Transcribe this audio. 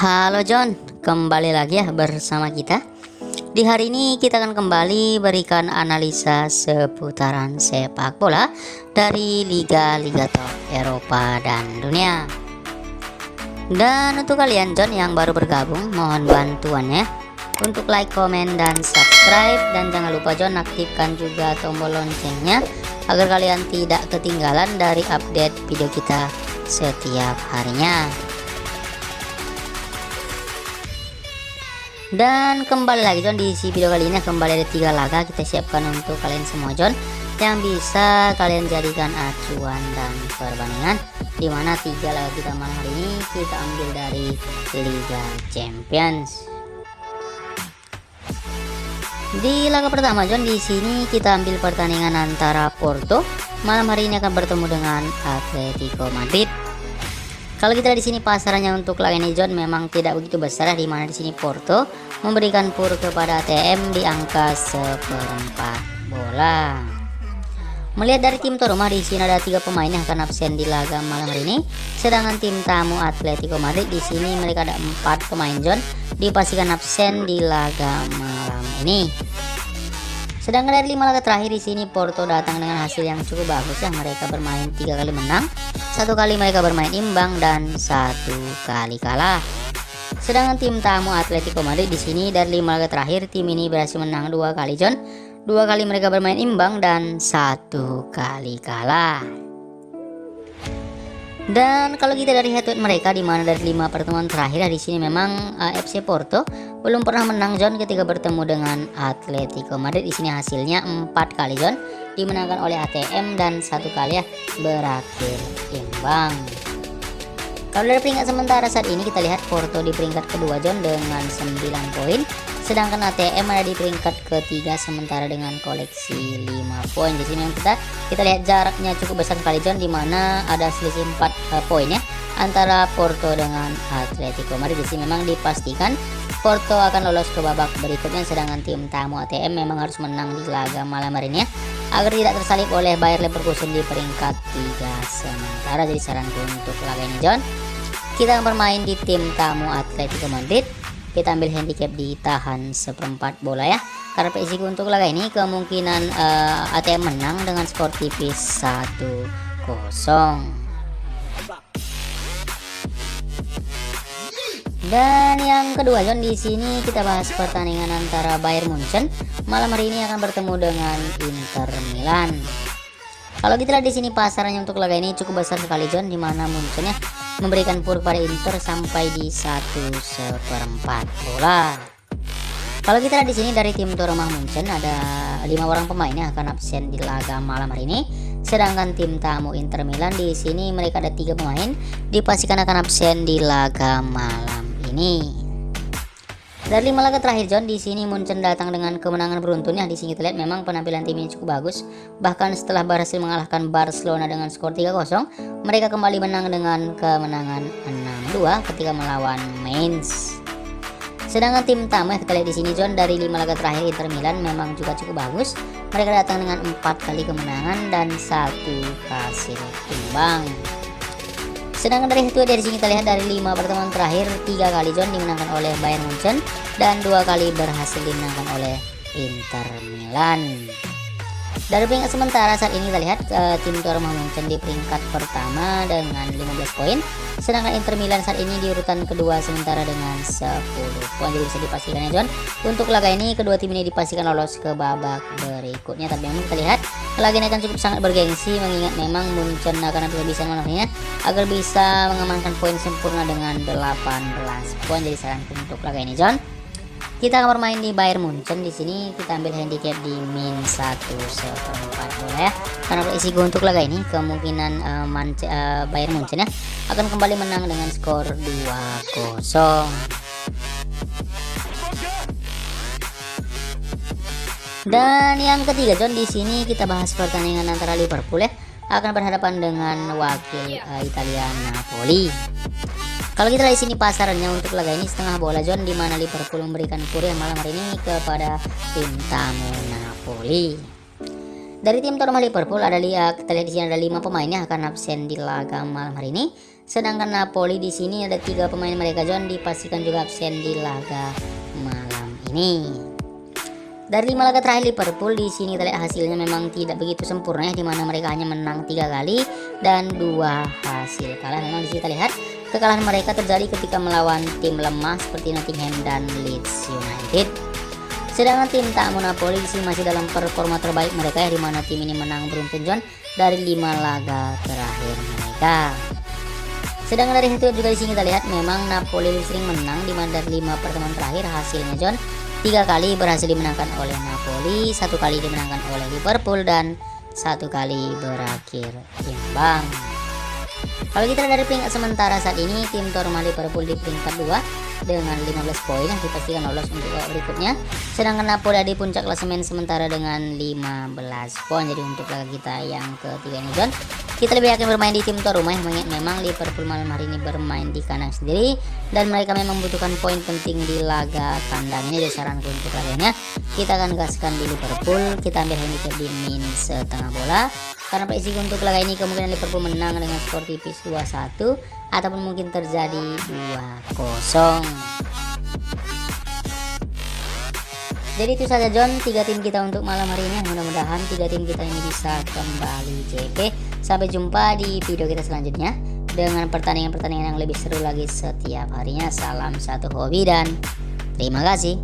Halo John, kembali lagi ya bersama kita. Di hari ini kita akan kembali berikan analisa seputaran sepak bola dari liga-liga top Eropa dan dunia. Dan untuk kalian John yang baru bergabung, mohon bantuannya untuk like, komen, dan subscribe. Dan jangan lupa John aktifkan juga tombol loncengnya agar kalian tidak ketinggalan dari update video kita setiap harinya. Dan kembali lagi John, di video kali ini kembali ada 3 laga kita siapkan untuk kalian semua John, yang bisa kalian jadikan acuan dan perbandingan, dimana 3 laga kita malam hari ini kita ambil dari Liga Champions. Di laga pertama John, di sini kita ambil pertandingan antara Porto malam hari ini akan bertemu dengan Atletico Madrid. Kalau kita di sini pasarannya untuk laga ini John memang tidak begitu besar, di mana di sini Porto memberikan pur kepada ATM di angka 1/4 bola. Melihat dari tim tuan rumah, di sini ada 3 pemain yang akan absen di laga malam hari ini. Sedangkan tim tamu Atletico Madrid di sini mereka ada 4 pemain John dipastikan absen di laga malam ini. Sedangkan dari 5 laga terakhir di sini Porto datang dengan hasil yang cukup bagus ya. Mereka bermain 3 kali menang, 1 kali mereka bermain imbang, dan 1 kali kalah. Sedangkan tim tamu Atletico Madrid di sini dari 5 laga terakhir tim ini berhasil menang 2 kali John, 2 kali mereka bermain imbang, dan 1 kali kalah. Dan kalau kita dari head to head mereka, di mana dari 5 pertemuan terakhir di sini memang FC Porto belum pernah menang John ketika bertemu dengan Atletico Madrid. Di sini hasilnya 4 kali John dimenangkan oleh ATM, dan 1 kali ya berakhir imbang. Kalau dari peringkat sementara saat ini kita lihat Porto di peringkat kedua John dengan 9 poin, sedangkan ATM ada di peringkat ketiga sementara dengan koleksi 5 poin. Jadi memang kita lihat jaraknya cukup besar sekali John, di mana ada selisih 4 poin ya antara Porto dengan Atletico Madrid. Jadi memang dipastikan Porto akan lolos ke babak berikutnya, sedangkan tim tamu ATM memang harus menang di laga malam hari ini ya, agar tidak tersalip oleh Bayer Leverkusen di peringkat 3 sementara. Jadi saranku untuk laga ini John, kita akan bermain di tim tamu Atletico Madrid. Kita ambil handicap di tahan 1/4 bola ya, karena prediksiku untuk laga ini kemungkinan ATM menang dengan skor tipis 1-0. Dan yang kedua John, di sini kita bahas pertandingan antara Bayern Munchen malam hari ini akan bertemu dengan Inter Milan. Kalau kita lihat di sini pasarannya untuk laga ini cukup besar sekali John, di mana Munchen ya memberikan pur pada Inter sampai di 1/4 bola. Kalau kita lihat di sini dari tim tuan rumah Munchen ada 5 orang pemain yang akan absen di laga malam hari ini. Sedangkan tim tamu Inter Milan di sini mereka ada 3 pemain dipastikan akan absen di laga malam ini. Dari 5 laga terakhir John, di sini Munchen datang dengan kemenangan beruntun ya. Di sini kita lihat memang penampilan tim ini cukup bagus. Bahkan setelah berhasil mengalahkan Barcelona dengan skor 3-0, mereka kembali menang dengan kemenangan 6-2 ketika melawan Mainz. Sedangkan tim tamu kita lihat di sini John, dari 5 laga terakhir Inter Milan memang juga cukup bagus. Mereka datang dengan 4 kali kemenangan dan 1 hasil imbang. Sedangkan dari itu dari sini kita lihat dari 5 pertemuan terakhir 3 kali John dimenangkan oleh Bayern Munchen dan 2 kali berhasil dimenangkan oleh Inter Milan. Dari peringkat sementara saat ini kita lihat tim tuan rumah Munchen di peringkat pertama dengan 15 poin, sedangkan Inter Milan saat ini di urutan kedua sementara dengan 10 poin. Jadi bisa dipastikan ya John, untuk laga ini kedua tim ini dipastikan lolos ke babak berikutnya. Tapi memang kita lihat laga ini akan cukup sangat bergengsi, mengingat memang Munchen akan bisa menangnya agar bisa mengamankan poin sempurna dengan 18 poin. Jadi saranku untuk laga ini John, kita akan bermain di Bayern Munchen. Di sini kita ambil handicap di min 1/4 bola ya, karena risiko untuk laga ini kemungkinan Bayern Munchen ya akan kembali menang dengan skor 2-0. Dan yang ketiga John, di sini kita bahas pertandingan antara Liverpool ya akan berhadapan dengan wakil Italia Napoli. Kalau kita lihat di sini pasarannya untuk laga ini setengah bola John, di mana Liverpool memberikan pur yang malam hari ini kepada tim tamu Napoli. Dari tim tuan rumah Liverpool kita lihat di sini ada 5 pemain yang akan absen di laga malam hari ini. Sedangkan Napoli di sini ada 3 pemain mereka John dipastikan juga absen di laga malam ini. Dari 5 laga terakhir Liverpool di sini kita lihat hasilnya memang tidak begitu sempurna ya, di mana mereka hanya menang 3 kali dan 2 hasil kalah. Memang di sini kita lihat kekalahan mereka terjadi ketika melawan tim lemah seperti Nottingham dan Leeds United. Sedangkan tim tamu Napoli di sini masih dalam performa terbaik mereka ya, di mana tim ini menang beruntun John dari 5 laga terakhir mereka. Sedangkan dari itu juga di sini kita lihat memang Napoli sering menang, di mana dari 5 pertemuan terakhir hasilnya John 3 kali berhasil dimenangkan oleh Napoli, 1 kali dimenangkan oleh Liverpool, dan 1 kali berakhir imbang. Kalau kita lihat dari peringkat sementara saat ini, tim tuan rumah Liverpool di peringkat 2 dengan 15 poin yang dipastikan lolos untuk babak berikutnya. Sedangkan Napoli ada di puncak klasemen sementara dengan 15 poin. Jadi untuk laga kita yang ketiga ini John, kita lebih yakin bermain di tim tuan rumah, yang mengingat memang Liverpool malam hari ini bermain di kandang sendiri dan mereka memang membutuhkan poin penting di laga tandang ini. Jadi saranku untuk laganya kita akan gaskan di Liverpool, kita ambil handicap di min setengah bola, karena prediksi untuk laga ini kemungkinan Liverpool menang dengan skor tipis 2-1 ataupun mungkin terjadi 2-0. Jadi itu saja John, 3 tim kita untuk malam hari ini. Mudah-mudahan 3 tim kita ini bisa kembali JP. Sampai jumpa di video kita selanjutnya dengan pertandingan-pertandingan yang lebih seru lagi setiap harinya. Salam satu hobi dan terima kasih.